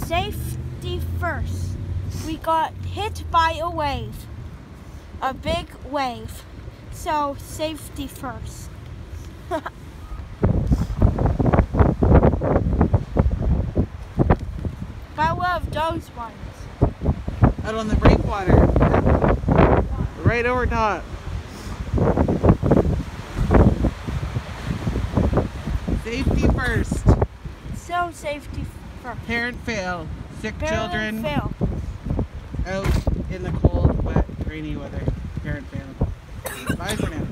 Safety first. We got hit by a wave. A big wave. So safety first. I love those ones. Out on the breakwater. Right over top. Safety first. So safety first. Parent fail. Sick Parent children fail. out in the cold, wet, rainy weather. Parent fail. Bye for now.